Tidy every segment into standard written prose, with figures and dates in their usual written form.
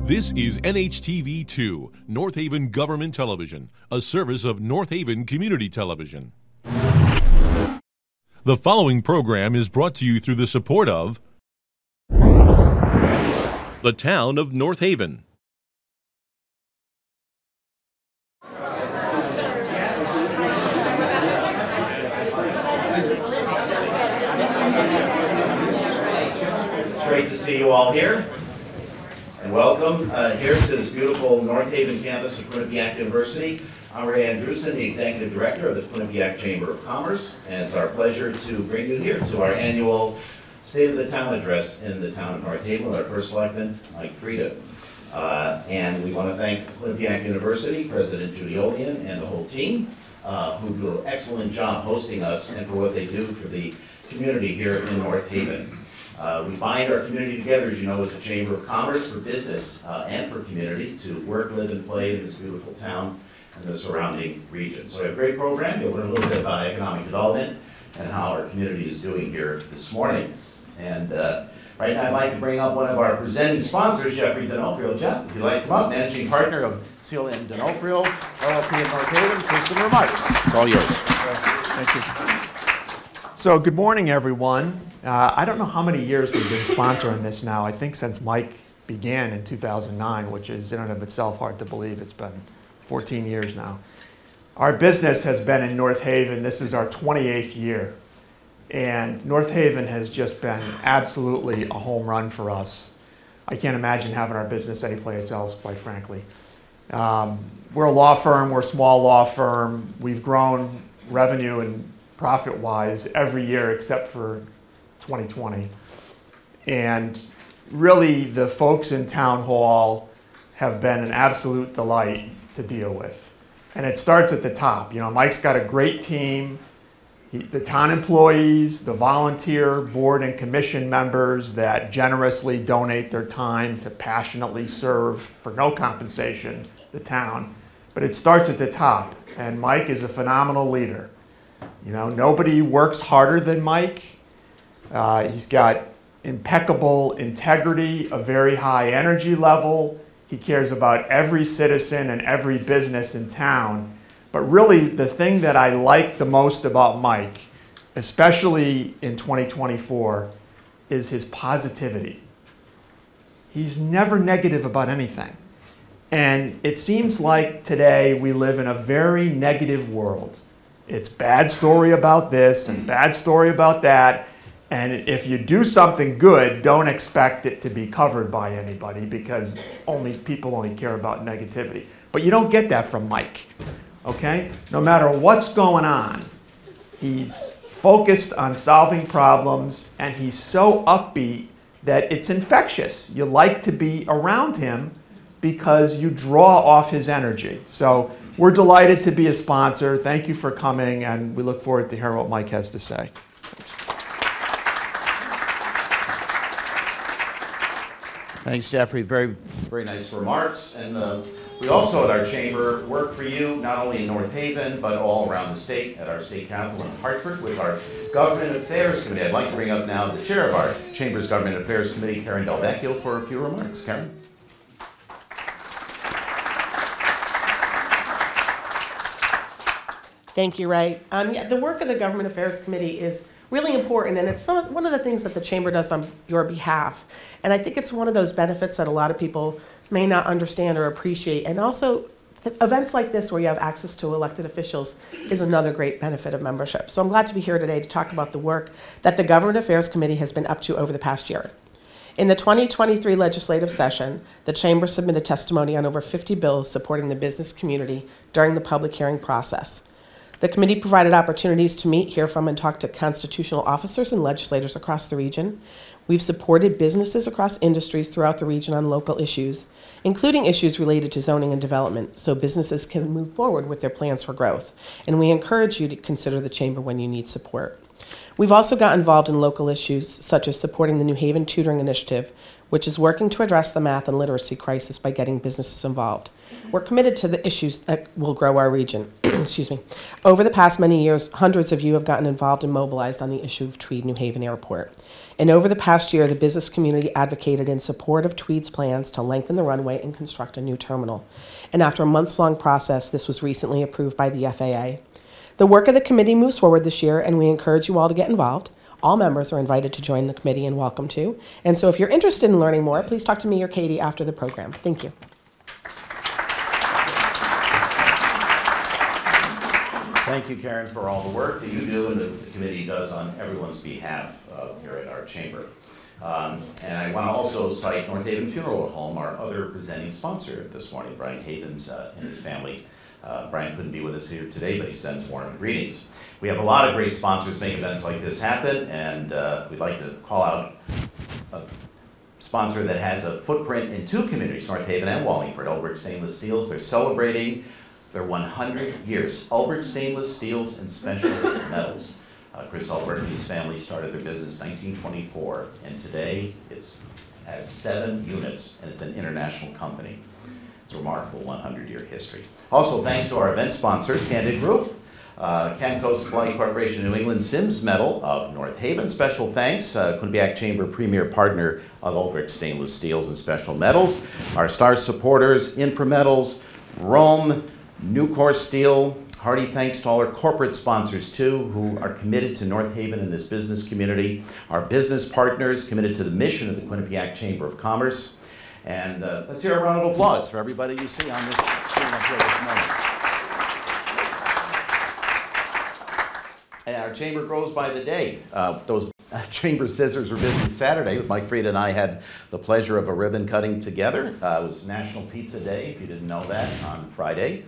This is NHTV2, North Haven Government Television, a service of North Haven Community Television. The following program is brought to you through the support of the Town of North Haven. It's great to see you all here. And welcome here to this beautiful North Haven campus of Quinnipiac University. I'm Ray Andrewson, the Executive Director of the Quinnipiac Chamber of Commerce, and it's our pleasure to bring you here to our annual State of the Town address in the town of North Haven with our first selectman, Mike Frieda. And we want to thank Quinnipiac University, President Judy Olian, and the whole team who do an excellent job hosting us and for what they do for the community here in North Haven. We bind our community together, as you know, as a chamber of commerce for business and for community to work, live, and play in this beautiful town and the surrounding region. So we have a great program. You'll learn a little bit about economic development and how our community is doing here this morning. And right now I'd like to bring up one of our presenting sponsors, Jeffrey D'Onofrio. Jeff, if you'd like to come up, managing partner of Celia and D'Onofrio, LLP in North Haven, for some remarks. It's all yours. Thank you. So good morning, everyone. I don't know how many years we've been sponsoring this now. I think since Mike began in 2009, which is in and of itself hard to believe. It's been 14 years now. Our business has been in North Haven. This is our 28th year. And North Haven has just been absolutely a home run for us. I can't imagine having our business anyplace else, quite frankly. We're a law firm. We're a small law firm. We've grown revenue and profit-wise every year except for 2020. And really, the folks in Town Hall have been an absolute delight to deal with. And it starts at the top. You know, Mike's got a great team. The town employees, the volunteer board and commission members that generously donate their time to passionately serve for no compensation the town. But it starts at the top. And Mike is a phenomenal leader. You know, nobody works harder than Mike. He's got impeccable integrity, a very high energy level. He cares about every citizen and every business in town. But really, the thing that I like the most about Mike, especially in 2024, is his positivity. He's never negative about anything. And it seems like today we live in a very negative world. It's bad story about this and bad story about that. And if you do something good, don't expect it to be covered by anybody because people only care about negativity. But you don't get that from Mike, okay? No matter what's going on, he's focused on solving problems and he's so upbeat that it's infectious. You like to be around him because you draw off his energy. So we're delighted to be a sponsor. Thank you for coming, and we look forward to hearing what Mike has to say. Thanks, Jeffrey. Very, very nice remarks. And we also at our chamber work for you, not only in North Haven, but all around the state, at our state capital in Hartford with our Government Affairs Committee. I'd like to bring up now the chair of our chamber's Government Affairs Committee, Karen Del Vecchio, for a few remarks. Karen? Thank you, Ray. The work of the Government Affairs Committee is really important, and it's one of the things that the Chamber does on your behalf. And I think it's one of those benefits that a lot of people may not understand or appreciate. And also, events like this where you have access to elected officials is another great benefit of membership. So I'm glad to be here today to talk about the work that the Government Affairs Committee has been up to over the past year. In the 2023 legislative session, the Chamber submitted testimony on over 50 bills supporting the business community during the public hearing process. The committee provided opportunities to meet, hear from, and talk to constitutional officers and legislators across the region. We've supported businesses across industries throughout the region on local issues, including issues related to zoning and development, so businesses can move forward with their plans for growth. And we encourage you to consider the Chamber when you need support. We've also got involved in local issues such as supporting the New Haven Tutoring Initiative, which is working to address the math and literacy crisis by getting businesses involved. We're committed to the issues that will grow our region. excuse me. Over the past many years, hundreds of you have gotten involved and mobilized on the issue of Tweed New Haven Airport. And over the past year, the business community advocated in support of Tweed's plans to lengthen the runway and construct a new terminal. And after a months-long process, this was recently approved by the FAA. The work of the committee moves forward this year, and we encourage you all to get involved. All members are invited to join the committee and welcome to. And so if you're interested in learning more, please talk to me or Katie after the program. Thank you. Thank you, Karen, for all the work that you do and the committee does on everyone's behalf here at our chamber. And I want to also cite North Haven Funeral Home, our other presenting sponsor this morning, Brian Havens and his family. Brian couldn't be with us here today, but he sends warm greetings. We have a lot of great sponsors make events like this happen, and we'd like to call out a sponsor that has a footprint in two communities, North Haven and Wallingford, Ulbrich Stainless Steels. They're celebrating their 100 years. Ulbrich Stainless Steels and Special Metals. Chris Ulbrich and his family started their business in 1924, and today it has 7 units, and it's an international company. It's a remarkable 100-year history. Also, thanks to our event sponsors, Candid Group, Camco Supply Corporation New England Sims Medal of North Haven. Special thanks, Quinnipiac Chamber premier partner of Ulbrich Stainless Steels and Special Metals. Our star supporters, Inframetals, Rome, Nucor Steel. Hearty thanks to all our corporate sponsors, too, who are committed to North Haven and this business community. Our business partners committed to the mission of the Quinnipiac Chamber of Commerce. And let's hear a round of applause for everybody you see on this screen up here this morning. And our chamber grows by the day. Those chamber scissors were busy Saturday. Mike Frieda and I had the pleasure of a ribbon cutting together. It was National Pizza Day, if you didn't know that, on Friday.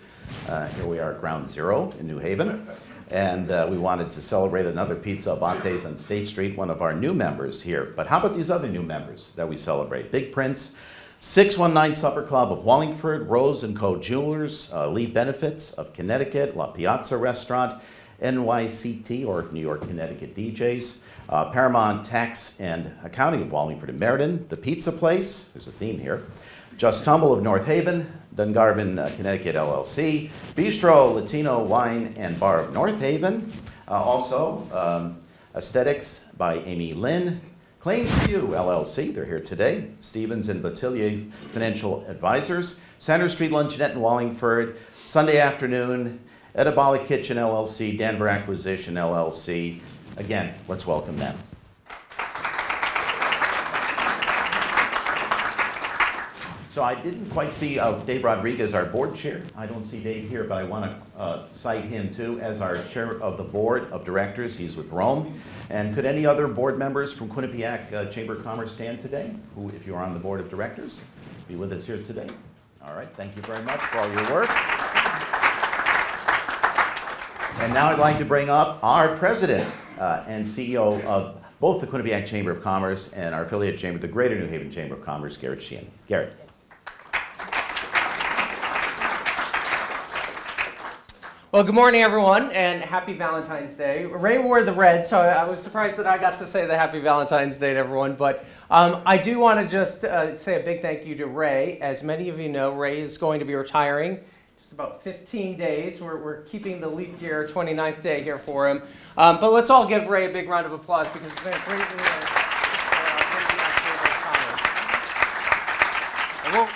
Here we are at Ground Zero in New Haven. And we wanted to celebrate another Pizza Abbate's on State Street, one of our new members here. But how about these other new members that we celebrate? Big Prince, 619 Supper Club of Wallingford, Rose & Co. Jewelers, Lee Benefits of Connecticut, La Piazza Restaurant, NYCT, or New York, Connecticut DJs, Paramount Tax and Accounting of Wallingford and Meriden, The Pizza Place, there's a theme here, Just Humble of North Haven, Dungarvan, Connecticut LLC, Bistro Latino Wine and Bar of North Haven, also Aesthetics by Amy Lynn, Claims for You LLC, they're here today, Stevens and Bottiglier Financial Advisors, Center Street Luncheonette in Wallingford, Sunday Afternoon, Edabolic Kitchen LLC, Danver Acquisition LLC. Again, let's welcome them. So I didn't quite see Dave Rodriguez, our board chair. I don't see Dave here, but I want to cite him too as our chair of the board of directors. He's with Rome. And could any other board members from Quinnipiac Chamber of Commerce stand today, who, if you're on the board of directors, be with us here today? All right, thank you very much for all your work. And now I'd like to bring up our president and CEO of both the Quinnipiac Chamber of Commerce and our affiliate chamber, the Greater New Haven Chamber of Commerce, Garrett Sheehan. Garrett. Well, good morning, everyone, and happy Valentine's Day. Ray wore the red, so I was surprised that I got to say the happy Valentine's Day to everyone. But I do want to just say a big thank you to Ray. As many of you know, Ray is going to be retiring just about 15 days. We're keeping the leap year 29th day here for him. But let's all give Ray a big round of applause because it's been a great year.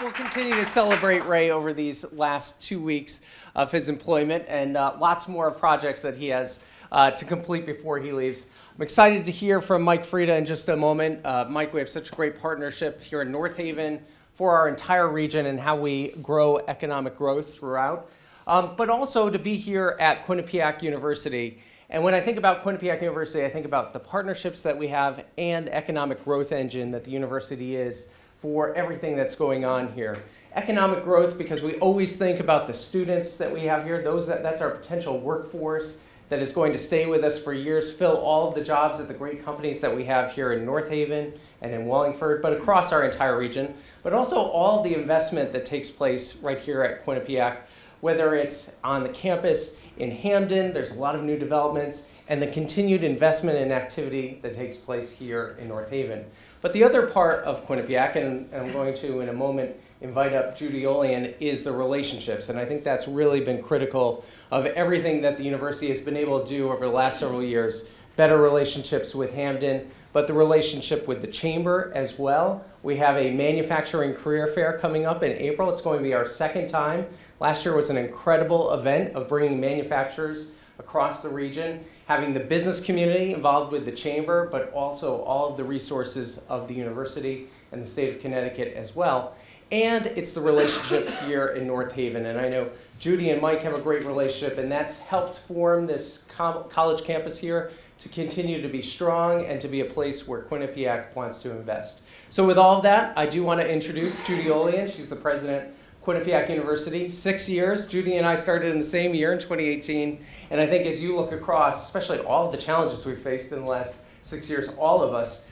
We'll continue to celebrate Ray over these last 2 weeks of his employment and lots more projects that he has to complete before he leaves. I'm excited to hear from Mike Frieda in just a moment. Mike, we have such a great partnership here in North Haven for our entire region and how we grow economic growth throughout, but also to be here at Quinnipiac University. And when I think about Quinnipiac University, I think about the partnerships that we have and the economic growth engine that the university is for everything that's going on here. Economic growth, because we always think about the students that we have here, that's our potential workforce that is going to stay with us for years, fill all of the jobs at the great companies that we have here in North Haven and in Wallingford, but across our entire region, but also all the investment that takes place right here at Quinnipiac, whether it's on the campus in Hamden, there's a lot of new developments, and the continued investment and activity that takes place here in North Haven. But the other part of Quinnipiac, and I'm going to in a moment invite up Judy Olian, is the relationships. And I think that's really been critical of everything that the university has been able to do over the last several years. Better relationships with Hampden, but the relationship with the Chamber as well. We have a manufacturing career fair coming up in April. It's going to be our second time. Last year was an incredible event of bringing manufacturers across the region, having the business community involved with the Chamber, but also all of the resources of the university and the state of Connecticut as well. And it's the relationship here in North Haven. And I know Judy and Mike have a great relationship, and that's helped form this college campus here to continue to be strong and to be a place where Quinnipiac wants to invest. So with all of that, I do want to introduce Judy Olian. She's the president of Quinnipiac University. 6 years. Judy and I started in the same year in 2018. And I think as you look across, especially all of the challenges we've faced in the last 6 years, all of us,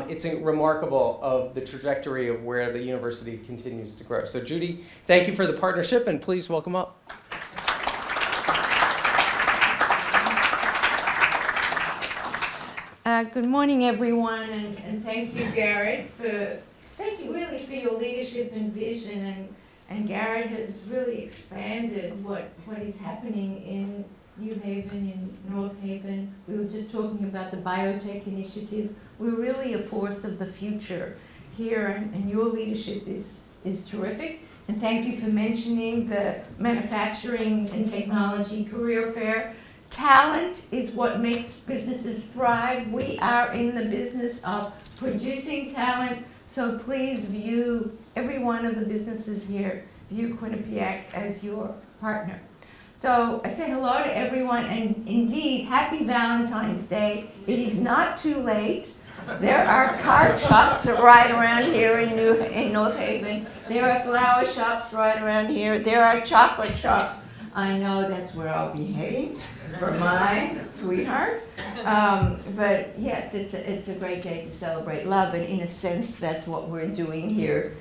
it's remarkable of the trajectory of where the university continues to grow. So Judy, thank you for the partnership, and please welcome up. Good morning, everyone, and thank you, Garrett, thank you really for your leadership and vision. And Garrett has really expanded what is happening in New Haven, in North Haven. We were just talking about the biotech initiative. We're really a force of the future here, and your leadership is terrific. And thank you for mentioning the Manufacturing and Technology Career Fair. Talent is what makes businesses thrive. We are in the business of producing talent, so please view every one of the businesses here, view Quinnipiac as your partner. So I say hello to everyone, and indeed, happy Valentine's Day. It is not too late. There are card shops right around here in North Haven. There are flower shops right around here. There are chocolate shops. I know that's where I'll be heading for my sweetheart. But yes, it's a great day to celebrate love, and in a sense, that's what we're doing here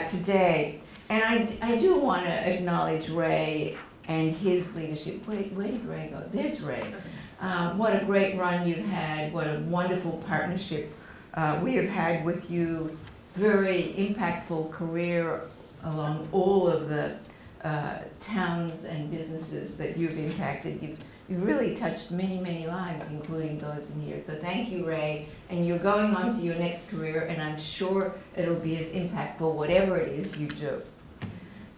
today. And I do want to acknowledge Ray and his leadership. Where did Ray go? There's Ray. What a great run you've had. What a wonderful partnership we have had with you. Very impactful career along all of the towns and businesses that you've impacted. You've really touched many, many lives, including those in here. So thank you, Ray. And you're going on to your next career, and I'm sure it'll be as impactful, whatever it is you do.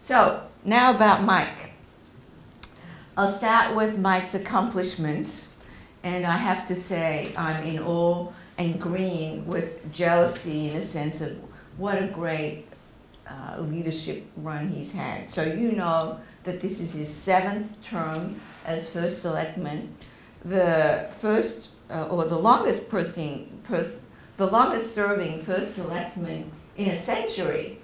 So now about Mike. I'll start with Mike's accomplishments, and I have to say I'm in awe and green with jealousy in a sense of what a great leadership run he's had. So you know that this is his 7th term as first selectman, the first or the longest serving first selectman in a century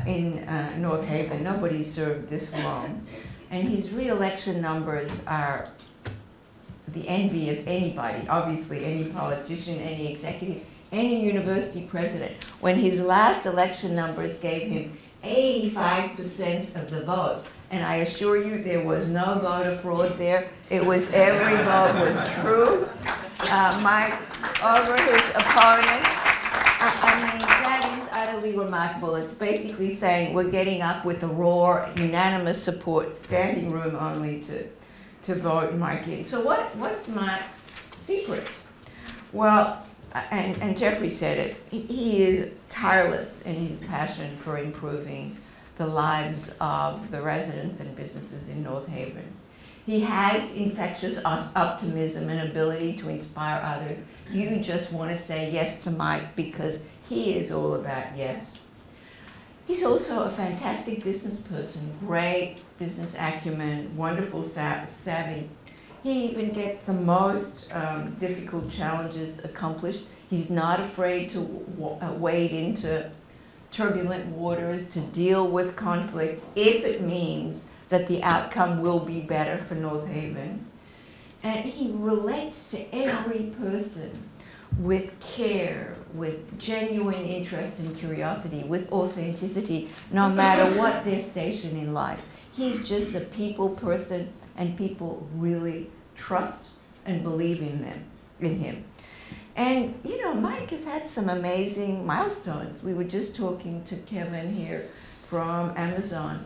in North Haven. Nobody served this long. And his re-election numbers are the envy of anybody, obviously any politician, any executive, any university president. When his last election numbers gave him 85% of the vote, and I assure you there was no voter fraud there. It was every vote was true. Mike over his opponent. I mean, that is utterly remarkable. It's basically saying we're getting up with a roar, unanimous support, standing room only to vote Mike in. So what's Mike's secrets? Well, and Jeffrey said it, he is tireless in his passion for improving the lives of the residents and businesses in North Haven. He has infectious optimism and ability to inspire others. You just want to say yes to Mike because he is all about yes. He's also a fantastic business person, great business acumen, wonderful savvy. He even gets the most difficult challenges accomplished. He's not afraid to wade into turbulent waters, to deal with conflict if it means that the outcome will be better for North Haven. And he relates to every person with care, with genuine interest and curiosity, with authenticity, no matter what their station in life. He's just a people person, and people really trust and believe in him. And, you know, Mike has had some amazing milestones. We were just talking to Kevin here from Amazon.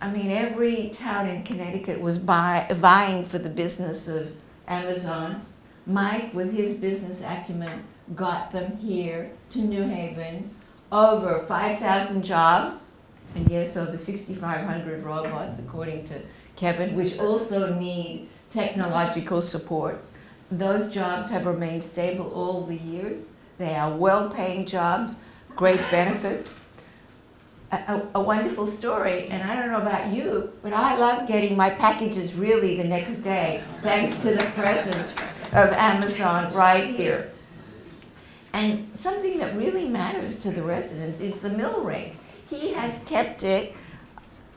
I mean, every town in Connecticut was vying for the business of Amazon. Mike, with his business acumen, got them here to New Haven. Over 5,000 jobs, and yes, over 6,500 robots, according to Kevin, which also need technological support. Those jobs have remained stable all the years. They are well-paying jobs, great benefits. A wonderful story, and I don't know about you, but I love getting my packages really the next day, thanks to the presence of Amazon right here. And something that really matters to the residents is the mill rates. He has kept it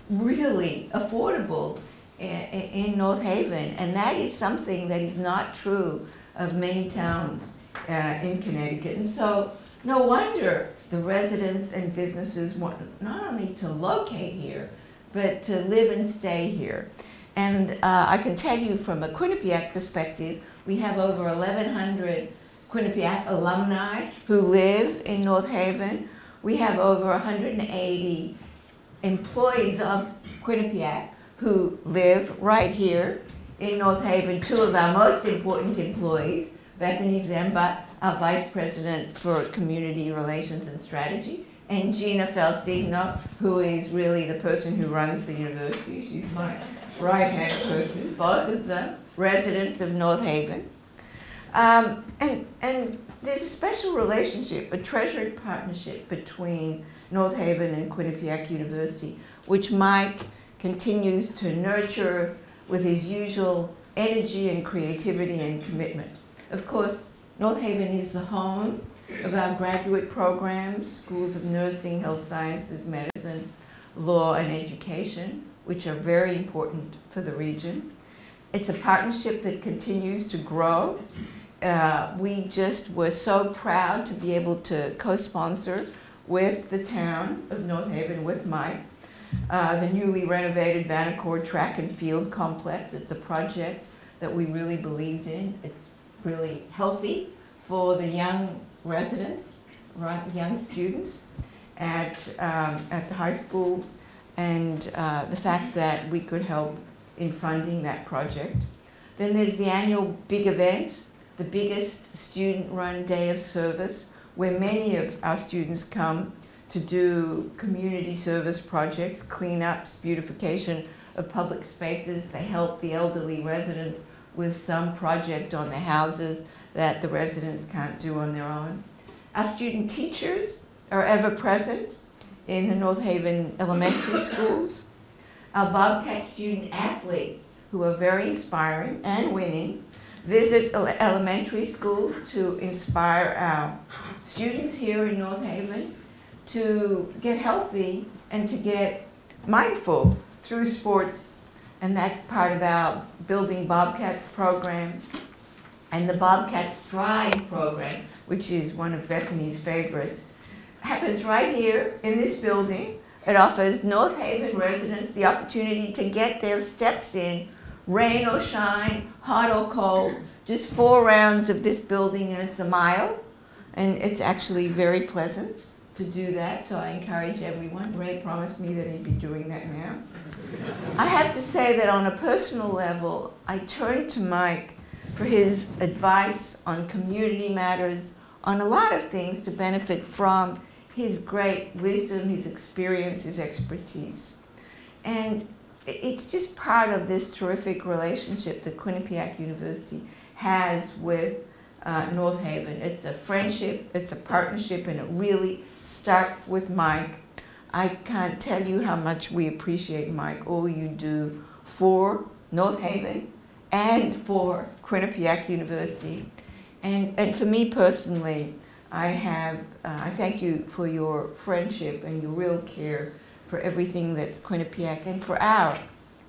really affordable in North Haven, and that is something that is not true of many towns in Connecticut. And so, no wonder the residents and businesses want not only to locate here, but to live and stay here. And I can tell you from a Quinnipiac perspective, we have over 1,100 Quinnipiac alumni who live in North Haven. We have over 180 employees of Quinnipiac who live right here in North Haven. Two of our most important employees, Bethany Zemba, our Vice President for Community Relations and Strategy, and Gina Falsigno, who is really the person who runs the university. She's my right-hand person, both of them residents of North Haven. And there's a special relationship, a treasured partnership between North Haven and Quinnipiac University, which Mike continues to nurture with his usual energy and creativity and commitment. Of course, North Haven is the home of our graduate programs, schools of nursing, health sciences, medicine, law, and education, which are very important for the region. It's a partnership that continues to grow. We just were so proud to be able to co-sponsor with the town of North Haven, with Mike, the newly renovated Vanacore Track and Field Complex. It's a project that we really believed in. It's really healthy for the young residents, right, young students at the high school, and the fact that we could help in funding that project. Then there's the annual big event, the biggest student-run day of service, where many of our students come to do community service projects, cleanups, beautification of public spaces. They help the elderly residents with some project on their houses that the residents can't do on their own. Our student teachers are ever present in the North Haven elementary schools. Our Bobcat student athletes, who are very inspiring and winning, visit elementary schools to inspire our students here in North Haven to get healthy and to get mindful through sports. And that's part of our Building Bobcats program and the Bobcats Thrive program, which is one of Bethany's favorites. Happens right here in this building. It offers North Haven residents the opportunity to get their steps in, rain or shine, hot or cold, just 4 rounds of this building, and it's a mile. And it's actually very pleasant to do that, so I encourage everyone. Ray promised me that he'd be doing that now. I have to say that on a personal level, I turn to Mike for his advice on community matters, on a lot of things to benefit from his great wisdom, his experience, his expertise. And it's just part of this terrific relationship that Quinnipiac University has with North Haven. It's a friendship, it's a partnership, and it really starts with Mike. I can't tell you how much we appreciate, Mike, all you do for North Haven and for Quinnipiac University. And for me personally, I thank you for your friendship and your real care for everything that's Quinnipiac and for our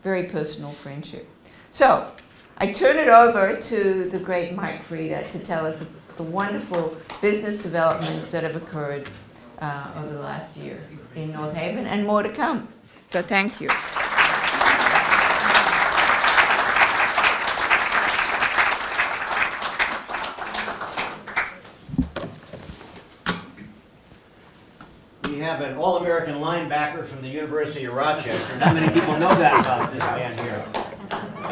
very personal friendship. So I turn it over to the great Mike Freda to tell us the wonderful business developments that have occurred over the last year in North Haven, and more to come. So thank you. we have an All-American linebacker from the University of Rochester. Not many people know that about this man here.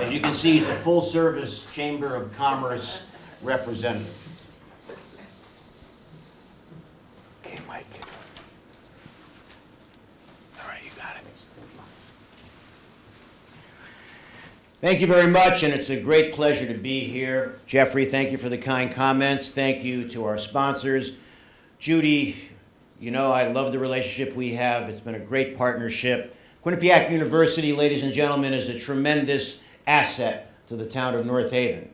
As you can see, he's a full-service Chamber of Commerce representative. Okay, Mike. All right, you got it. Thank you very much, and it's a great pleasure to be here. Jeffrey, thank you for the kind comments. Thank you to our sponsors. Judy, you know I love the relationship we have. It's been a great partnership. Quinnipiac University, ladies and gentlemen, is a tremendous asset to the town of North Haven.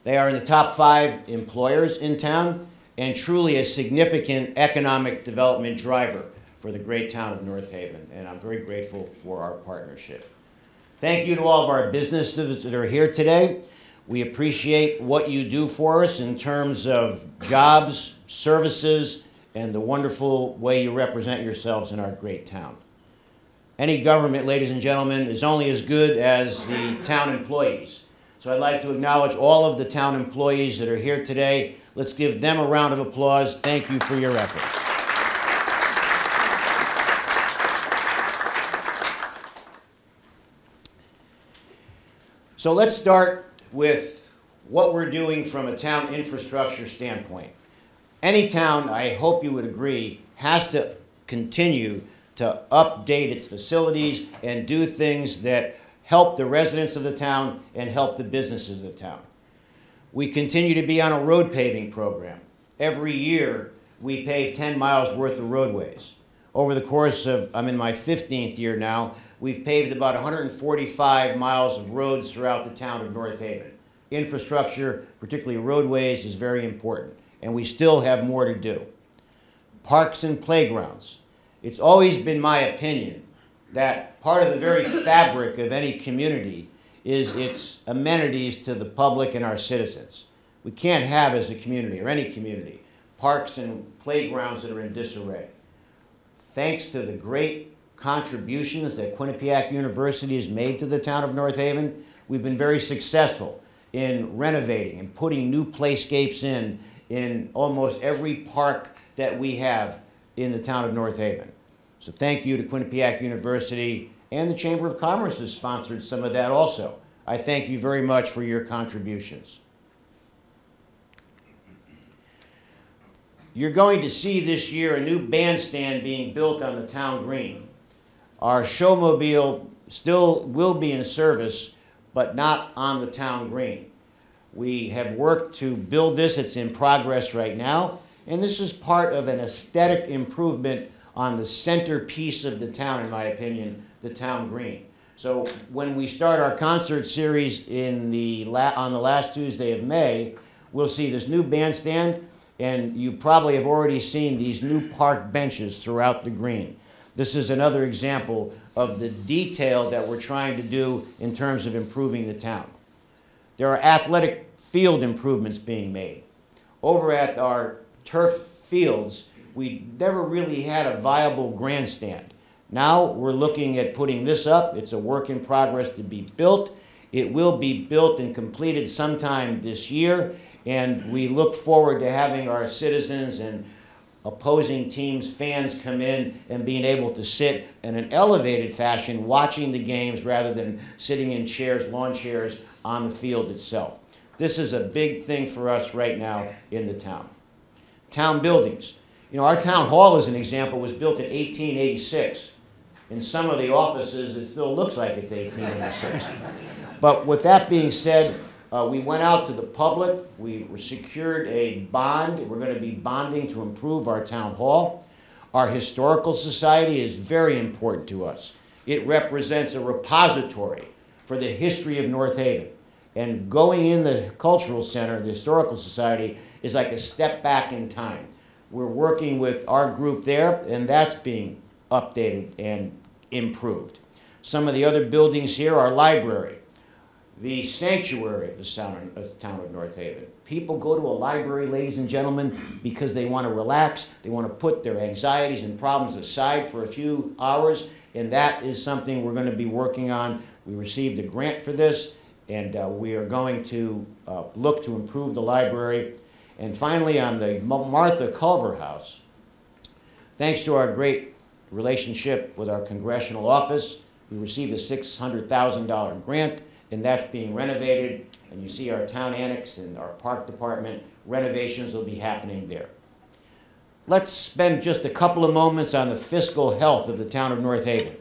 They are in the top 5 employers in town and truly a significant economic development driver for the great town of North Haven, and I'm very grateful for our partnership. Thank you to all of our businesses that are here today. We appreciate what you do for us in terms of jobs, services, and the wonderful way you represent yourselves in our great town. Any government, ladies and gentlemen, is only as good as the town employees. So I'd like to acknowledge all of the town employees that are here today. Let's give them a round of applause. Thank you for your efforts. So let's start with what we're doing from a town infrastructure standpoint. Any town, I hope you would agree, has to continue to update its facilities and do things that help the residents of the town and help the businesses of the town. We continue to be on a road paving program. Every year, we pave 10 miles worth of roadways. Over the course of, I'm in my 15th year now, we've paved about 145 miles of roads throughout the town of North Haven. Infrastructure, particularly roadways, is very important, and we still have more to do. Parks and playgrounds. It's always been my opinion that part of the very fabric of any community is its amenities to the public and our citizens. We can't have, as a community, or any community, parks and playgrounds that are in disarray. Thanks to the great contributions that Quinnipiac University has made to the town of North Haven, we've been very successful in renovating and putting new playscapes in almost every park that we have in the town of North Haven. So thank you to Quinnipiac University, and the Chamber of Commerce has sponsored some of that also. I thank you very much for your contributions. You're going to see this year a new bandstand being built on the town green. Our showmobile still will be in service, but not on the town green. We have worked to build this. It's in progress right now, and this is part of an aesthetic improvement on the centerpiece of the town, in my opinion, the town green. So when we start our concert series on the last Tuesday of May, we'll see this new bandstand, and you probably have already seen these new park benches throughout the green. This is another example of the detail that we're trying to do in terms of improving the town. There are athletic field improvements being made. Over at our turf fields, we never really had a viable grandstand. Now we're looking at putting this up. It's a work in progress to be built. It will be built and completed sometime this year, and we look forward to having our citizens and opposing teams' fans come in and being able to sit in an elevated fashion watching the games rather than sitting in chairs, lawn chairs, on the field itself. This is a big thing for us right now in the town. Town buildings. You know, our town hall, as an example, was built in 1886. In some of the offices, it still looks like it's 1886. But with that being said, we went out to the public. We secured a bond. We're going to be bonding to improve our town hall. Our historical society is very important to us. It represents a repository for the history of North Haven. And going in the cultural center, the historical society, is like a step back in time. We're working with our group there, and that's being updated and improved. Some of the other buildings here are library, the sanctuary of the town of North Haven. People go to a library, ladies and gentlemen, because they want to relax. They want to put their anxieties and problems aside for a few hours, and that is something we're going to be working on. We received a grant for this, and we are going to look to improve the library. And finally, on the Martha Culver House, Thanks to our great relationship with our congressional office, we received a $600,000 grant, and that's being renovated. And you see our town annex and our park department, renovations will be happening there. Let's spend just a couple of moments on the fiscal health of the town of North Haven.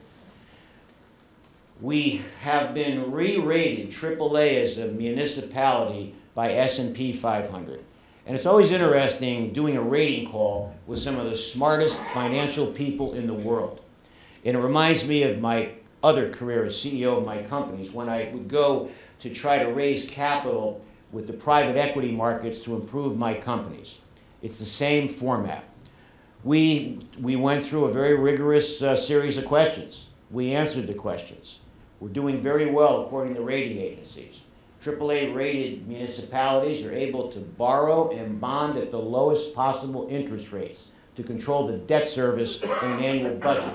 We have been re-rated AAA as a municipality by S&P 500. And it's always interesting doing a rating call with some of the smartest financial people in the world. And it reminds me of my other career as CEO of my companies, when I would go to try to raise capital with the private equity markets to improve my companies. It's the same format. We went through a very rigorous series of questions. We answered the questions. We're doing very well according to rating agencies. AAA rated municipalities are able to borrow and bond at the lowest possible interest rates to control the debt service in an annual budget.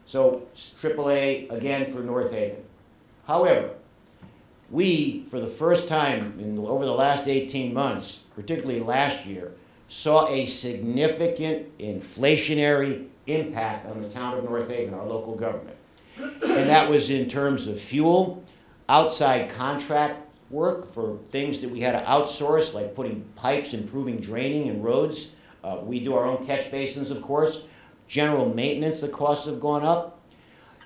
So AAA again for North Haven. However, we, for the first time over the last 18 months, particularly last year, saw a significant inflationary impact on the town of North Haven, our local government. And that was in terms of fuel, outside contract work for things that we had to outsource, like putting pipes, improving draining and roads. We do our own catch basins, of course. General maintenance, the costs have gone up.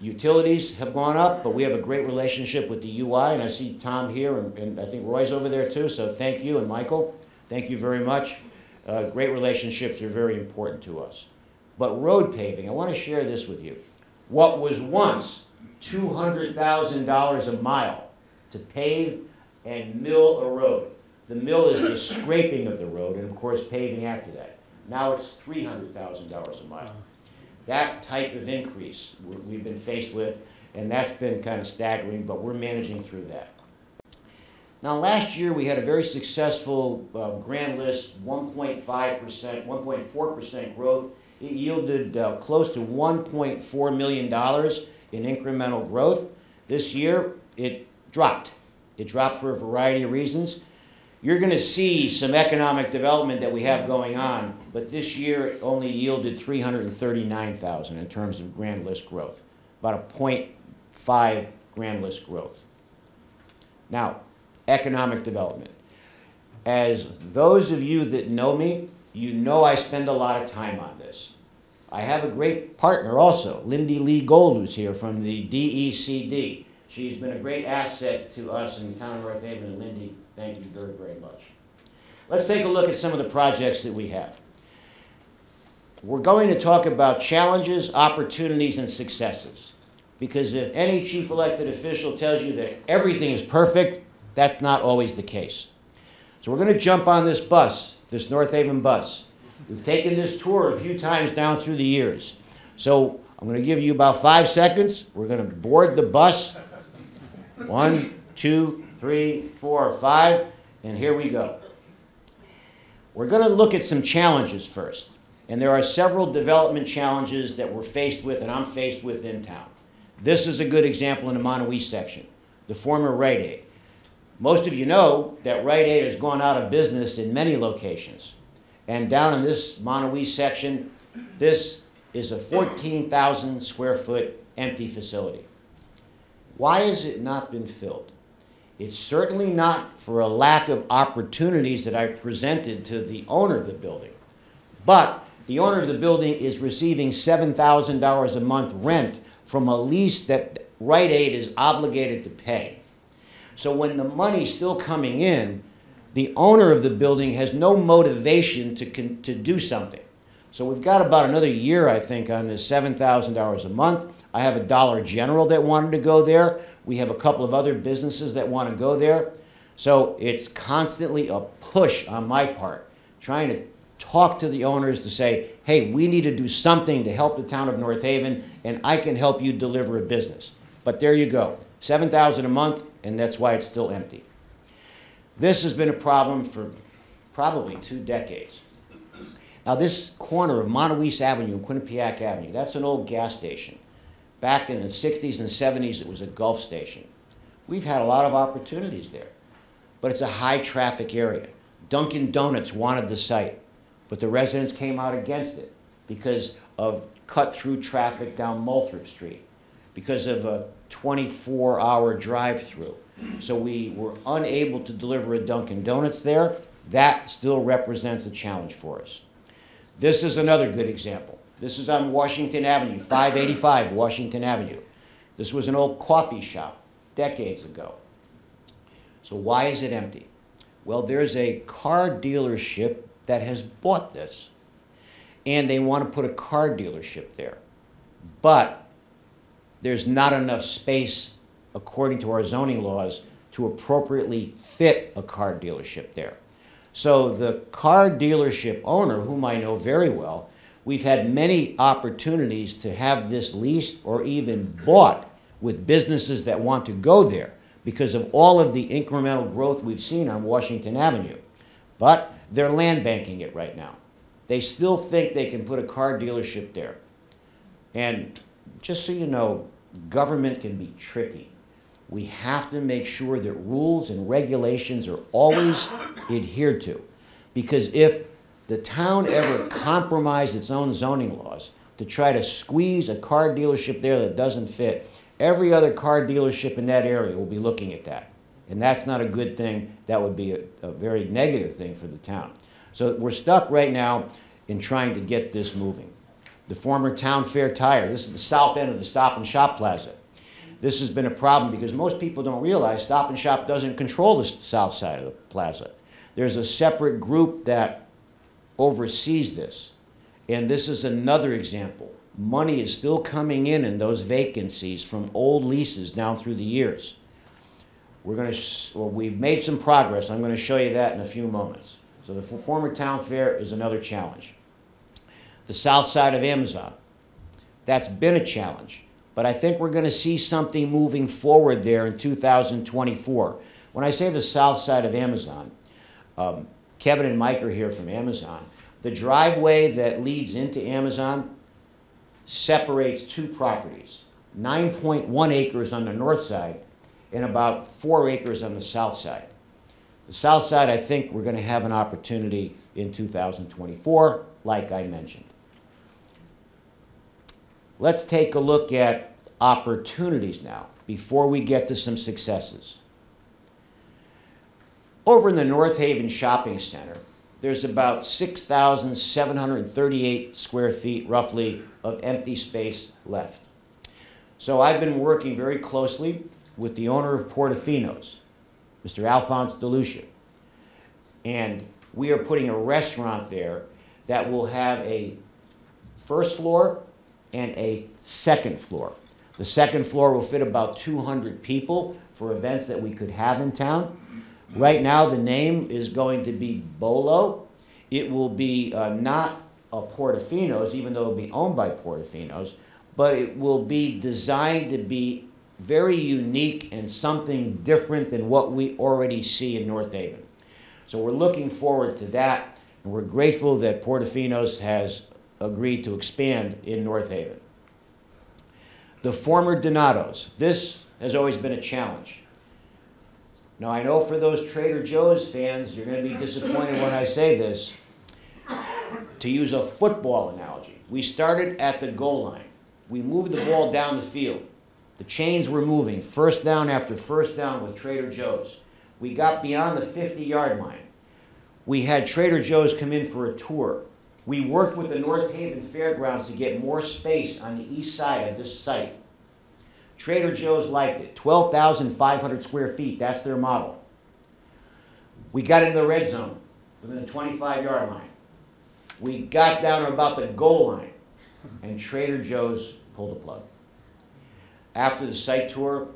Utilities have gone up, but we have a great relationship with the UI, and I see Tom here, and I think Roy's over there too, so thank you, and Michael, thank you very much. Great relationships are very important to us. But road paving, I want to share this with you. What was once $200,000 a mile to pave and mill a road. The mill is the scraping of the road, and of course paving after that. Now it's $300,000 a mile. That type of increase we've been faced with, and that's been kind of staggering, but we're managing through that. Now last year we had a very successful grand list, 1.5%, 1.4% growth. It yielded close to $1.4 million in incremental growth. This year it dropped. It dropped for a variety of reasons. You're going to see some economic development that we have going on, but this year it only yielded $339,000 in terms of grand list growth, about a 0.5 grand list growth. Now, economic development. As those of you that know me, you know I spend a lot of time on this. I have a great partner also, Lindy Lee Gold, who's here from the DECD. She's been a great asset to us in the town of North Haven, and Lindy, thank you very, very much. Let's take a look at some of the projects that we have. We're going to talk about challenges, opportunities, and successes. Because if any chief elected official tells you that everything is perfect, that's not always the case. So we're going to jump on this bus, this North Haven bus. We've taken this tour a few times down through the years. So I'm going to give you about 5 seconds. We're going to board the bus. 1, 2, 3, 4, 5, and here we go. We're going to look at some challenges first. And there are several development challenges that we're faced with and I'm faced with in town. This is a good example in the Monowee section, the former Rite Aid. Most of you know that Rite Aid has gone out of business in many locations. And down in this Monowee section, this is a 14,000 square foot empty facility. Why has it not been filled? It's certainly not for a lack of opportunities that I've presented to the owner of the building. But the owner of the building is receiving $7,000 a month rent from a lease that Rite Aid is obligated to pay. So when the money's still coming in, the owner of the building has no motivation to do something. So we've got about another year, I think, on this $7,000 a month. I have a Dollar General that wanted to go there. We have a couple of other businesses that want to go there. So it's constantly a push on my part, trying to talk to the owners to say, hey, we need to do something to help the town of North Haven, and I can help you deliver a business. But there you go, $7,000 a month, and that's why it's still empty. This has been a problem for probably 2 decades. Now this corner of Monowee Avenue and Quinnipiac Avenue, that's an old gas station. Back in the 60s and 70s, it was a Gulf station. We've had a lot of opportunities there, but it's a high traffic area. Dunkin' Donuts wanted the site, but the residents came out against it. because of cut-through traffic down Moulthrop Street, because of a 24-hour drive-through. So we were unable to deliver a Dunkin' Donuts there. That still represents a challenge for us. This is another good example. This is on Washington Avenue, 585 Washington Avenue. This was an old coffee shop decades ago. So why is it empty? Well, there's a car dealership that has bought this, and they want to put a car dealership there. But there's not enough space, according to our zoning laws, to appropriately fit a car dealership there. So the car dealership owner, whom I know very well, we've had many opportunities to have this leased or even bought with businesses that want to go there because of all of the incremental growth we've seen on Washington Avenue. But they're land banking it right now. They still think they can put a car dealership there. And just so you know, government can be tricky. We have to make sure that rules and regulations are always adhered to. Because if the town ever compromised its own zoning laws to try to squeeze a car dealership there that doesn't fit, every other car dealership in that area will be looking at that. And that's not a good thing. That would be a very negative thing for the town. So we're stuck right now in trying to get this moving. The former Town Fair Tire, this is the south end of the Stop and Shop Plaza. This has been a problem because most people don't realize Stop and Shop doesn't control the south side of the plaza. There's a separate group that oversees this. And this is another example. Money is still coming in those vacancies from old leases down through the years. We've made some progress. I'm going to show you that in a few moments. So the former Town Fair is another challenge. The south side of Amazon, that's been a challenge. But I think we're going to see something moving forward there in 2024. When I say the south side of Amazon, Kevin and Mike are here from Amazon. The driveway that leads into Amazon separates two properties, 9.1 acres on the north side and about 4 acres on the south side. The south side, I think we're going to have an opportunity in 2024, like I mentioned. Let's take a look at opportunities now before we get to some successes. Over in the North Haven Shopping Center, there's about 6,738 square feet, roughly, of empty space left. So I've been working very closely with the owner of Portofino's, Mr. Alphonse DeLucia. And we are putting a restaurant there that will have a first floor and a second floor. The second floor will fit about 200 people for events that we could have in town. Right now, the name is going to be Bolo. It will be not a Portofino's, even though it will be owned by Portofino's, but it will be designed to be very unique and something different than what we already see in North Haven. So we're looking forward to that, and we're grateful that Portofino's has agreed to expand in North Haven. The former Donato's. This has always been a challenge. Now, I know for those Trader Joe's fans, you're going to be disappointed when I say this. To use a football analogy, we started at the goal line. We moved the ball down the field. The chains were moving, first down after first down with Trader Joe's. We got beyond the 50-yard line. We had Trader Joe's come in for a tour. We worked with the North Haven Fairgrounds to get more space on the east side of this site. Trader Joe's liked it. 12,500 square feet, that's their model. We got in the red zone within the 25-yard line. We got down to about the goal line, and Trader Joe's pulled the plug. After the site tour,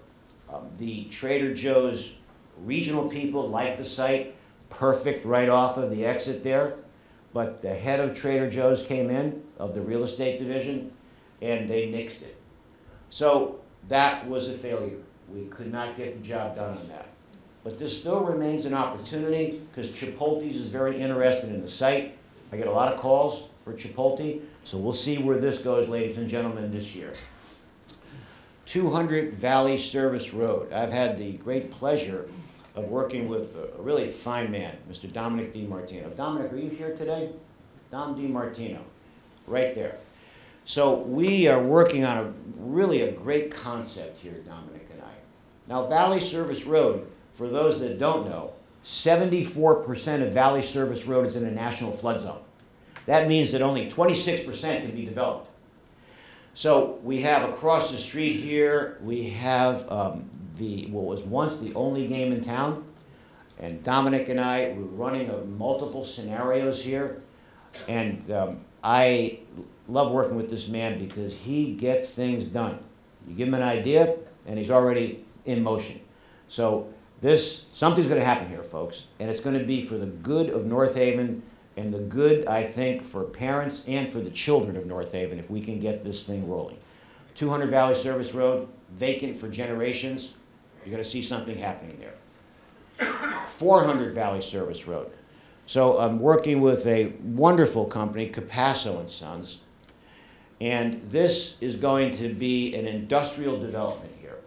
the Trader Joe's regional people liked the site, perfect right off of the exit there. But the head of Trader Joe's came in, of the real estate division, and they nixed it. So that was a failure. We could not get the job done on that. But this still remains an opportunity because Chipotle's is very interested in the site. I get a lot of calls for Chipotle, so we'll see where this goes, ladies and gentlemen, this year. 200 Valley Service Road. I've had the great pleasure of working with a really fine man, Mr. Dominic DiMartino. Dominic, are you here today? Dom DiMartino. right there. So we are working on really a great concept here, Dominic and I. Now, Valley Service Road, for those that don't know, 74% of Valley Service Road is in a national flood zone. That means that only 26% can be developed. So we have across the street here, we have what was once the only game in town. And Dominic and I were running multiple scenarios here. And I love working with this man because he gets things done. You give him an idea, and he's already in motion. So something's going to happen here, folks. And it's going to be for the good of North Haven and the good, I think, for parents and for the children of North Haven if we can get this thing rolling. 200 Valley Service Road, vacant for generations. You're going to see something happening there. 400 Valley Service Road. So I'm working with a wonderful company, Capasso and Sons, and this is going to be an industrial development here.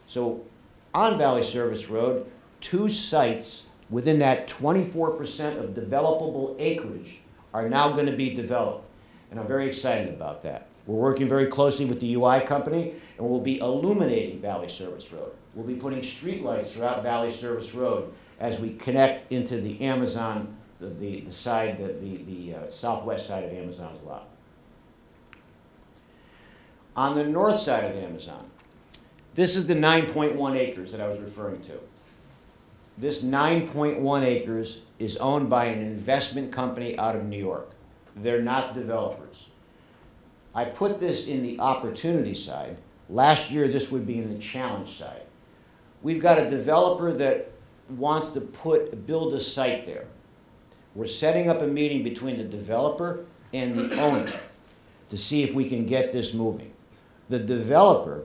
So on Valley Service Road, 2 sites within that 24% of developable acreage are now going to be developed, and I'm very excited about that. We're working very closely with the UI company, and we'll be illuminating Valley Service Road. We'll be putting streetlights throughout Valley Service Road as we connect into the Amazon, the southwest side of Amazon's lot. On the north side of Amazon, this is the 9.1 acres that I was referring to. This 9.1 acres is owned by an investment company out of New York. They're not developers. I put this in the opportunity side. Last year, this would be in the challenge side. We've got a developer that wants to build a site there. We're setting up a meeting between the developer and the owner to see if we can get this moving. The developer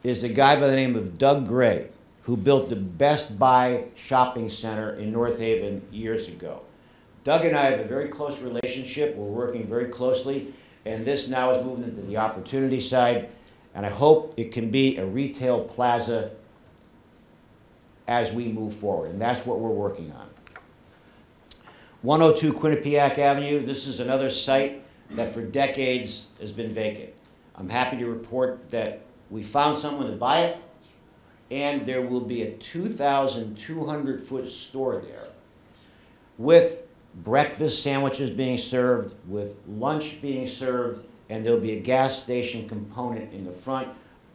is a guy by the name of Doug Gray, who built the Best Buy shopping center in North Haven years ago. Doug and I have a very close relationship. We're working very closely, and this now is moving into the opportunity side, and I hope it can be a retail plaza as we move forward, and that's what we're working on. 102 Quinnipiac Avenue, this is another site that for decades has been vacant. I'm happy to report that we found someone to buy it, and there will be a 2,200-foot store there with breakfast sandwiches being served, with lunch being served, and there'll be a gas station component in the front,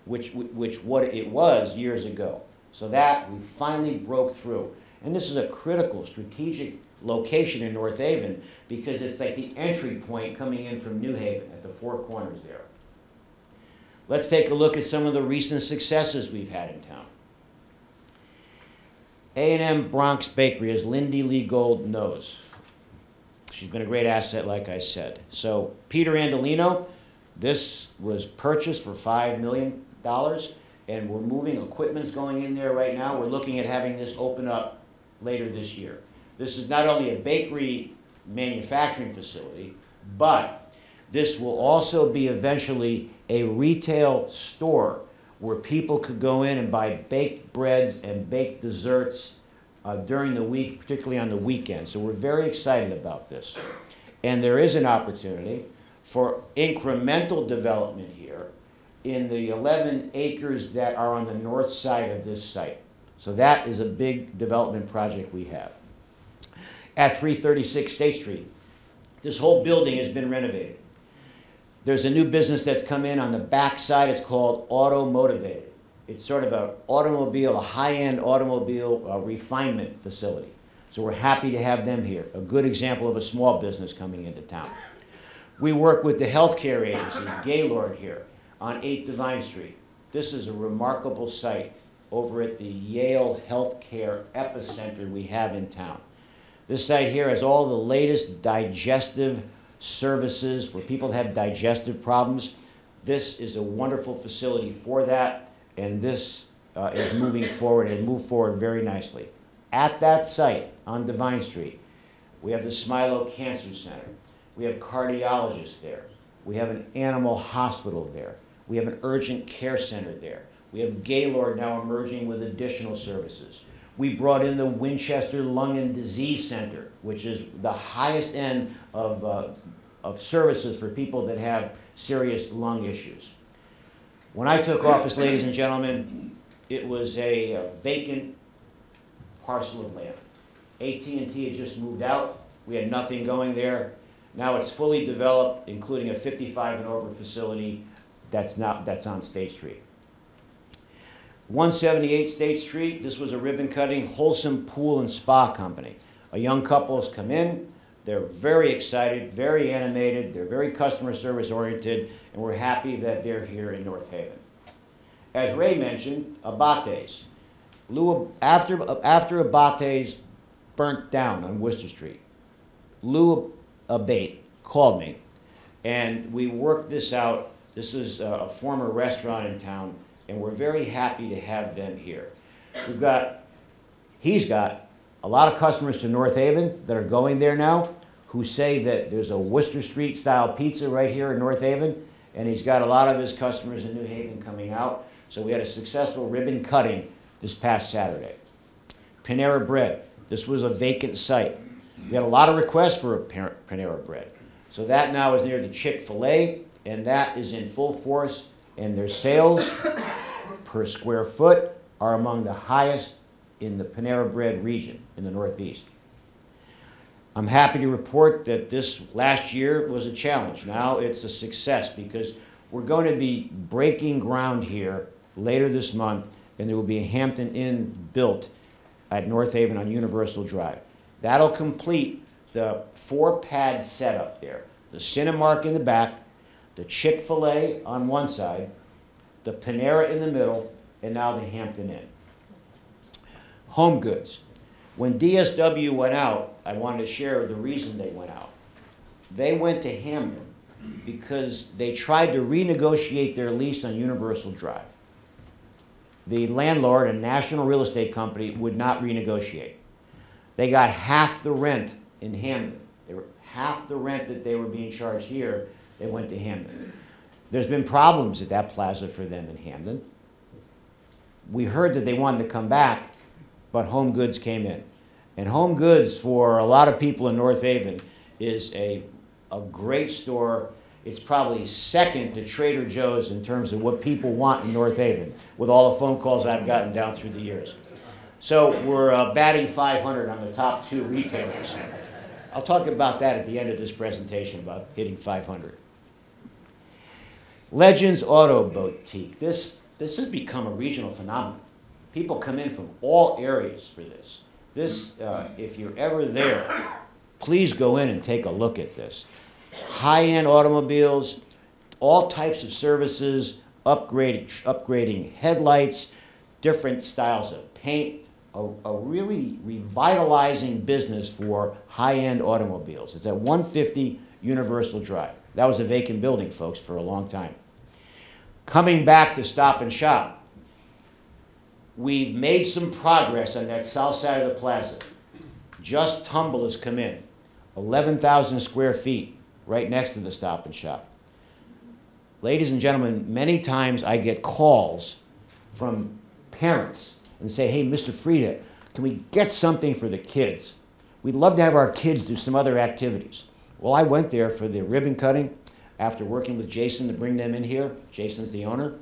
which what it was years ago. So that we finally broke through. And this is a critical strategic location in North Haven because it's like the entry point coming in from New Haven at the Four Corners there. Let's take a look at some of the recent successes we've had in town. A&M Bronx Bakery, as Lindy Lee Gold knows. She's been a great asset, like I said. So Peter Andolino, this was purchased for $5 million, and we're moving. Equipment's going in there right now. We're looking at having this open up later this year. This is not only a bakery manufacturing facility, but this will also be eventually a retail store where people could go in and buy baked breads and baked desserts during the week, particularly on the weekends. So we're very excited about this. And there is an opportunity for incremental development here in the 11 acres that are on the north side of this site. So that is a big development project we have. At 336 State Street, this whole building has been renovated. There's a new business that's come in on the back side. It's called Auto Motivated. It's sort of a high-end automobile refinement facility. So we're happy to have them here. A good example of a small business coming into town. We work with the healthcare agency, Gaylord here, on 8 Devine Street. This is a remarkable site over at the Yale Healthcare Epicenter we have in town. This site here has all the latest digestive services for people that have digestive problems. This is a wonderful facility for that, and this is moving forward and moved forward very nicely. At that site on Devine Street, we have the Smilo Cancer Center. We have cardiologists there. We have an animal hospital there. We have an urgent care center there. We have Gaylord now emerging with additional services. We brought in the Winchester Lung and Disease Center, which is the highest end of of services for people that have serious lung issues. When I took office, ladies and gentlemen, it was a vacant parcel of land. AT&T had just moved out. We had nothing going there. Now it's fully developed, including a 55 and over facility that's on State Street. 178 State Street, this was a ribbon cutting, Wholesome Pool and Spa Company. A young couple has come in. They're very excited, very animated. They're very customer service oriented, and we're happy that they're here in North Haven. As Ray mentioned, Abate's. After Abate's burnt down on Worcester Street, Lou Abate called me, and we worked this out. This is a former restaurant in town, and we're very happy to have them here. He's got a lot of customers to North Haven that are going there now who say that there's a Worcester Street style pizza right here in North Haven, and he's got a lot of his customers in New Haven coming out. So we had a successful ribbon cutting this past Saturday. Panera Bread, this was a vacant site. We had a lot of requests for a Panera Bread. So that now is near the Chick-fil-A, and that is in full force, and their sales per square foot are among the highest in the Panera Bread region in the Northeast. I'm happy to report that this last year was a challenge. Now it's a success because we're going to be breaking ground here later this month, and there will be a Hampton Inn built at North Haven on Universal Drive. That'll complete the 4-pad setup there. The Cinemark in the back, the Chick-fil-A on one side, the Panera in the middle, and now the Hampton Inn. Home Goods. When DSW went out, I wanted to share the reason they went out. They went to Hamden because they tried to renegotiate their lease on Universal Drive. The landlord, a national real estate company, would not renegotiate. They got half the rent in Hamden. Half the rent that they were being charged here, they went to Hamden. There's been problems at that plaza for them in Hamden. We heard that they wanted to come back, but Home Goods came in. And Home Goods, for a lot of people in North Haven, is a great store. It's probably second to Trader Joe's in terms of what people want in North Haven, with all the phone calls I've gotten down through the years. So we're batting 500 on the top 2 retailers. I'll talk about that at the end of this presentation, about hitting 500. Legends Auto Boutique. This has become a regional phenomenon. People come in from all areas for this. If you're ever there, please go in and take a look at this. High-end automobiles, all types of services, upgrading headlights, different styles of paint, a really revitalizing business for high-end automobiles. It's at 150 Universal Drive. That was a vacant building, folks, for a long time. Coming back to Stop and Shop, we've made some progress on that south side of the plaza. Just Tumble has come in, 11,000 square feet, right next to the Stop and Shop. Ladies and gentlemen, many times I get calls from parents and say, hey, Mr. Freda, can we get something for the kids? We'd love to have our kids do some other activities. Well, I went there for the ribbon cutting after working with Jason to bring them in here. Jason's the owner.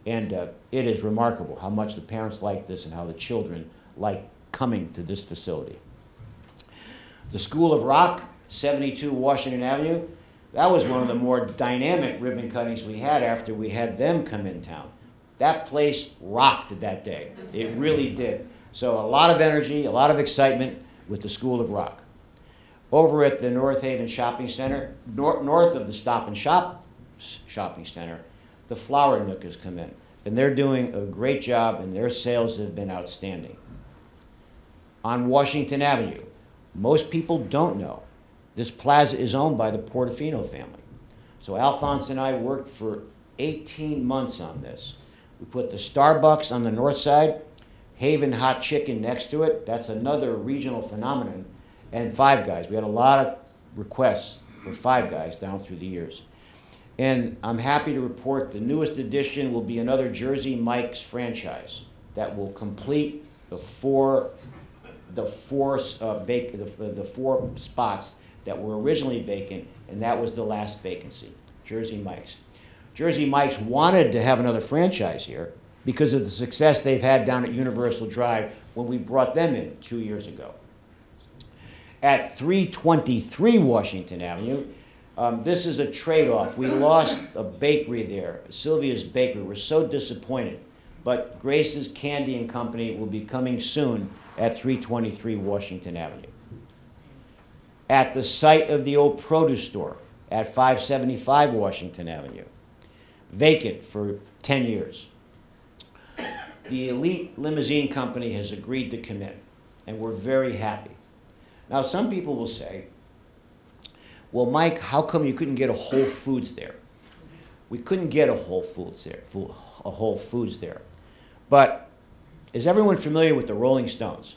And it is remarkable how much the parents like this and how the children like coming to this facility. The School of Rock, 72 Washington Avenue, that was one of the more dynamic ribbon cuttings we had after we had them come in town. That place rocked that day. It really did. So a lot of energy, a lot of excitement with the School of Rock. Over at the North Haven Shopping Center, north of the Stop and Shop Shopping Center, the Flower Nook has come in. And they're doing a great job, and their sales have been outstanding. On Washington Avenue, most people don't know, this plaza is owned by the Portofino family. So Alphonse and I worked for 18 months on this. We put the Starbucks on the north side, Haven Hot Chicken next to it. That's another regional phenomenon. And Five Guys. We had a lot of requests for Five Guys down through the years. And I'm happy to report the newest addition will be another Jersey Mike's franchise that will complete the four spots that were originally vacant, and that was the last vacancy, Jersey Mike's. Jersey Mike's wanted to have another franchise here because of the success they've had down at Universal Drive when we brought them in 2 years ago. At 323 Washington Avenue, this is a trade-off. We lost a bakery there, Sylvia's Bakery. We're so disappointed. But Grace's Candy and Company will be coming soon at 323 Washington Avenue. At the site of the old produce store at 575 Washington Avenue, vacant for 10 years. The Elite Limousine Company has agreed to commit, and we're very happy. Now, some people will say, well, Mike, how come you couldn't get a Whole Foods there? We couldn't get a Whole Foods there. But is everyone familiar with the Rolling Stones?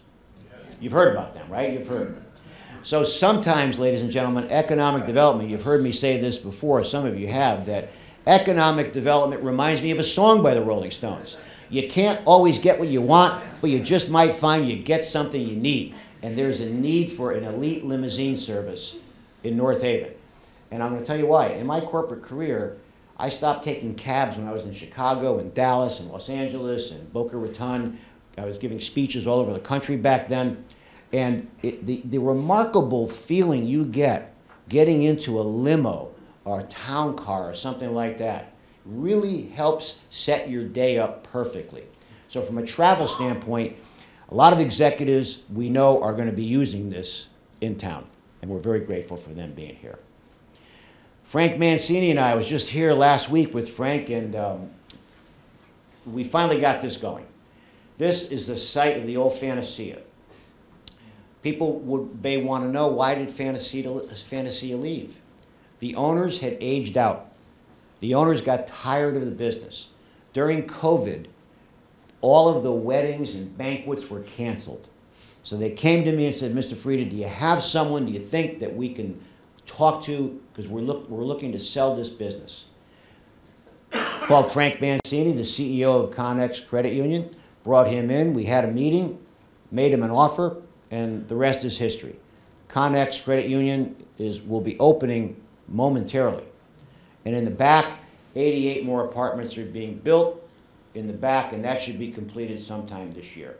You've heard about them, right? You've heard. So sometimes, ladies and gentlemen, economic development, you've heard me say this before, some of you have, that economic development reminds me of a song by the Rolling Stones. You can't always get what you want, but you just might find you get something you need. And there's a need for an elite limousine service in North Haven. And I'm going to tell you why. In my corporate career, I stopped taking cabs when I was in Chicago and Dallas and Los Angeles and Boca Raton. I was giving speeches all over the country back then. And the remarkable feeling you get getting into a limo or a town car or something like that really helps set your day up perfectly. So from a travel standpoint, a lot of executives we know are going to be using this in town, and we're very grateful for them being here. Frank Mancini and I was just here last week with Frank, and we finally got this going. This is the site of the old Fantasia. People may want to know, why did Fantasia leave? The owners had aged out. The owners got tired of the business. During COVID, all of the weddings and banquets were canceled. So they came to me and said, Mr. Freda, do you have someone, do you think that we can talk to, because we're looking to sell this business? Called Frank Mancini, the CEO of Connex Credit Union, brought him in, we had a meeting, made him an offer, and the rest is history. Connex Credit Union will be opening momentarily. And in the back, 88 more apartments are being built in the back, and that should be completed sometime this year.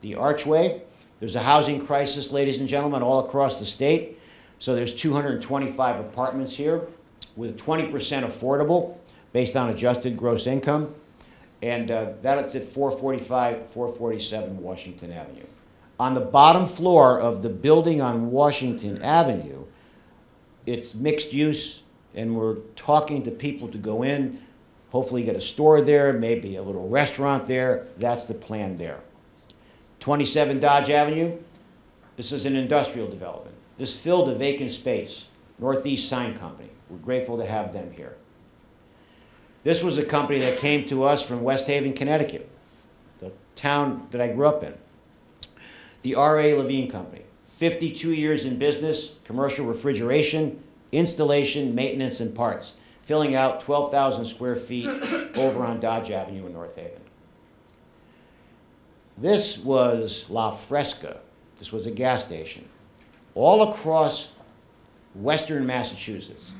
The Archway, there's a housing crisis, ladies and gentlemen, all across the state. So there's 225 apartments here with 20% affordable based on adjusted gross income. And that's at 445, 447 Washington Avenue. On the bottom floor of the building on Washington Avenue, it's mixed use, and we're talking to people to go in, hopefully get a store there, maybe a little restaurant there. That's the plan there. 27 Dodge Avenue, this is an industrial development. This filled a vacant space, Northeast Sign Company. We're grateful to have them here. This was a company that came to us from West Haven, Connecticut, the town that I grew up in. The R.A. Levine Company, 52 years in business, commercial refrigeration, installation, maintenance, and parts, filling out 12,000 square feet over on Dodge Avenue in North Haven. This was La Fresca. This was a gas station. All across western Massachusetts,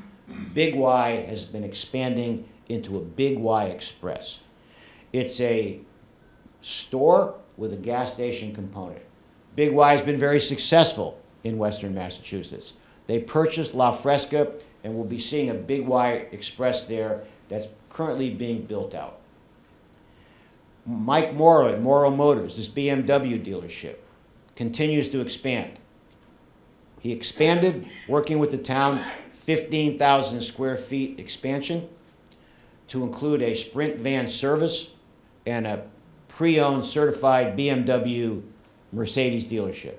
Big Y has been expanding into a Big Y Express. It's a store with a gas station component. Big Y has been very successful in western Massachusetts. They purchased La Fresca, and we'll be seeing a Big Y Express there that's currently being built out. Mike Morrow at Morrow Motors, this BMW dealership, continues to expand. He expanded, working with the town, 15,000 square feet expansion to include a Sprint van service and a pre-owned certified BMW Mercedes dealership.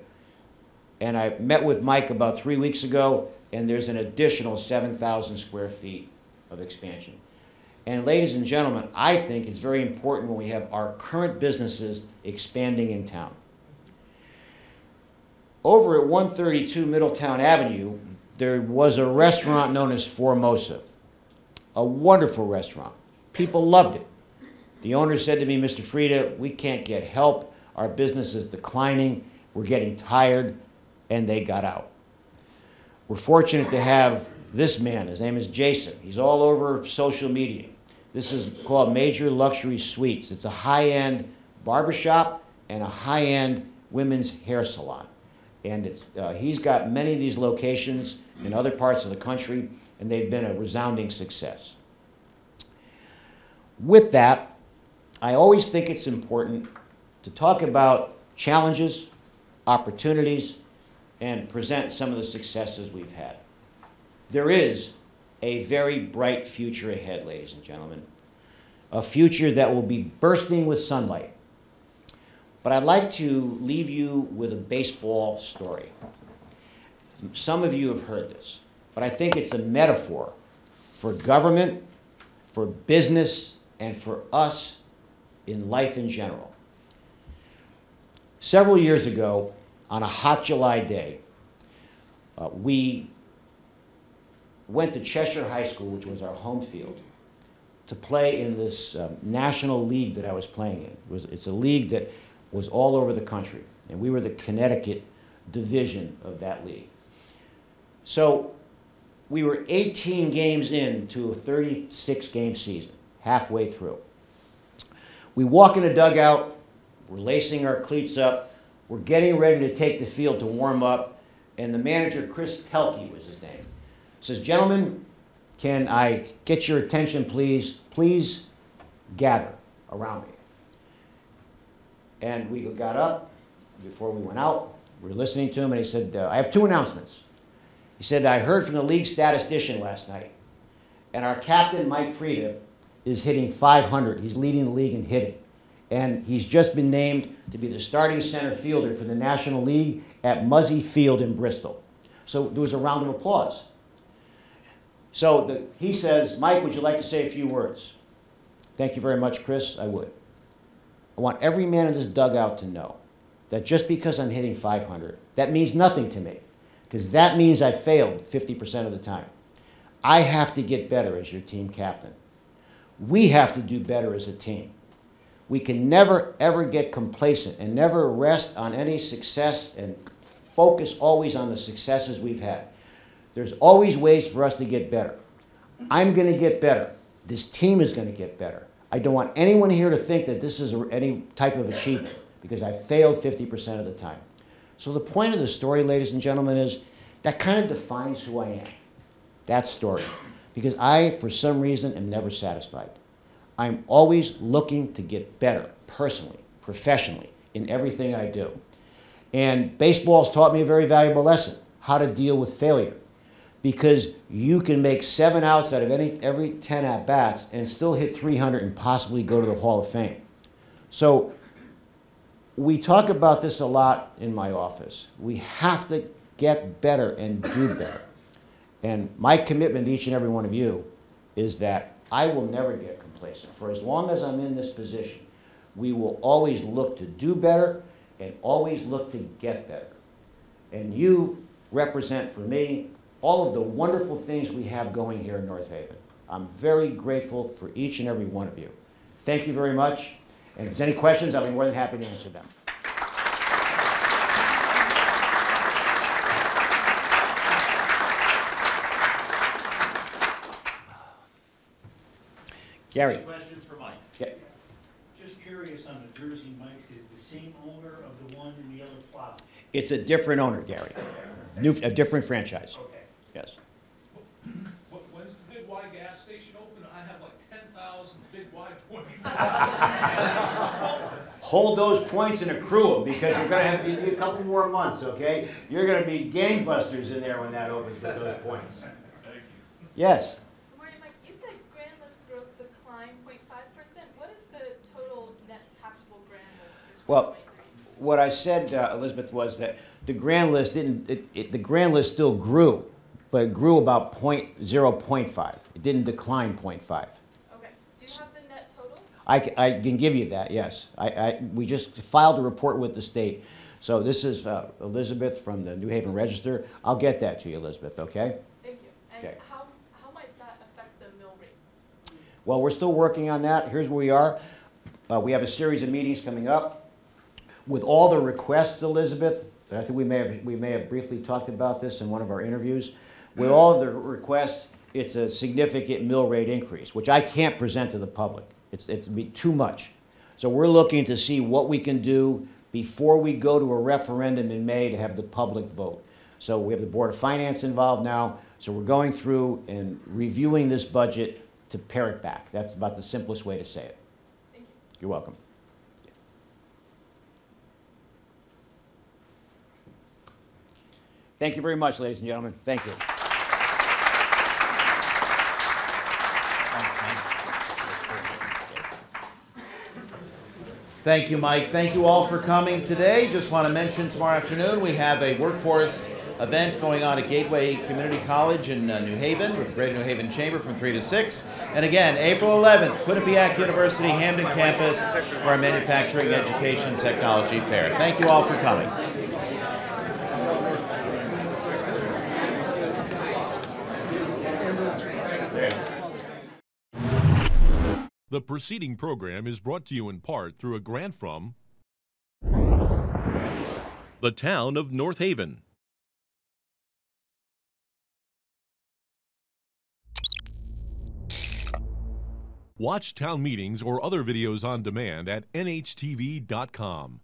And I met with Mike about 3 weeks ago, and there's an additional 7,000 square feet of expansion. And ladies and gentlemen, I think it's very important when we have our current businesses expanding in town. Over at 132 Middletown Avenue, there was a restaurant known as Formosa, a wonderful restaurant. People loved it. The owner said to me, Mr. Freda, we can't get help. Our business is declining. We're getting tired, and they got out. We're fortunate to have this man. His name is Jason. He's all over social media. This is called Major Luxury Suites. It's a high-end barbershop and a high-end women's hair salon. And he's got many of these locations in other parts of the country, and they've been a resounding success. With that, I always think it's important to talk about challenges, opportunities, and present some of the successes we've had. There is a very bright future ahead, ladies and gentlemen, a future that will be bursting with sunlight. But I'd like to leave you with a baseball story. Some of you have heard this, but I think it's a metaphor for government, for business, and for us in life in general. Several years ago, on a hot July day, we went to Cheshire High School, which was our home field, to play in this national league that I was playing in. It's a league that was all over the country, and we were the Connecticut division of that league. So we were 18 games into a 36-game season, halfway through. We walk in the dugout, we're lacing our cleats up, we're getting ready to take the field to warm up, and the manager, Chris Pelkey was his name, says, "Gentlemen, can I get your attention, please? Please gather around me." And we got up before we went out. We were listening to him, and he said, "I have two announcements." He said, "I heard from the league statistician last night, and our captain, Mike Frieda, is hitting .500. He's leading the league in hitting. And he's just been named to be the starting center fielder for the National League at Muzzy Field in Bristol." So there was a round of applause. So he says, "Mike, would you like to say a few words?" "Thank you very much, Chris. I would. I want every man in this dugout to know that just because I'm hitting .500, that means nothing to me, because that means I failed 50% of the time. I have to get better as your team captain. We have to do better as a team. We can never, ever get complacent and never rest on any success and focus always on the successes we've had. There's always ways for us to get better. I'm going to get better. This team is going to get better. I don't want anyone here to think that this is any type of achievement, because I failed 50% of the time." So the point of the story, ladies and gentlemen, is that kind of defines who I am, that story. Because I, for some reason, am never satisfied. I'm always looking to get better, personally, professionally, in everything I do. And baseball's taught me a very valuable lesson, how to deal with failure. Because you can make 7 outs out of every 10 at-bats and still hit .300 and possibly go to the Hall of Fame. So we talk about this a lot in my office. We have to get better and do better. And my commitment to each and every one of you is that I will never get complacent. For as long as I'm in this position, we will always look to do better and always look to get better. And you represent for me all of the wonderful things we have going here in North Haven. I'm very grateful for each and every one of you. Thank you very much. And if there's any questions, I'll be more than happy to answer them. Gary. Questions for Mike. Yeah. Just curious on the jersey, Mike, is the same owner of the one in the other plaza? It's a different owner, Gary. A different franchise. Okay. Yes. When's the Big Y gas station open? I have like 10,000 Big Y points. Hold those points and accrue them, because you're going to have to be a couple more months, okay? You're going to be gangbusters in there when that opens with those points. Thank you. Yes. Good morning, Mike. You said grand list growth declined 0.5%. What is the total net taxable grand list for 2023? Well, what I said, Elizabeth, was that the grand list the grand list still grew, but it grew about 0.5. It didn't decline 0.5. Okay. Do you have the net total? I can give you that, yes. We just filed a report with the state. So this is Elizabeth from the New Haven Register. I'll get that to you, Elizabeth, okay? Thank you. And Okay. how might that affect the mill rate? Well, we're still working on that. Here's where we are. We have a series of meetings coming up. With all the requests, Elizabeth, but I think we may have briefly talked about this in one of our interviews. With all of the requests, it's a significant mill rate increase, which I can't present to the public. It's be too much. So we're looking to see what we can do before we go to a referendum in May to have the public vote. So we have the Board of Finance involved now, so we're going through and reviewing this budget to pare it back. That's about the simplest way to say it. Thank you. You're welcome. Thank you very much, ladies and gentlemen. Thank you. Thank you, Mike. Thank you all for coming today. Just want to mention tomorrow afternoon we have a workforce event going on at Gateway Community College in New Haven with the Greater New Haven Chamber from 3 to 6. And again, April 11th, Quinnipiac University, Hamden campus for our Manufacturing Education Technology Fair. Thank you all for coming. The preceding program is brought to you in part through a grant from the town of North Haven. Watch town meetings or other videos on demand at nhtv.com.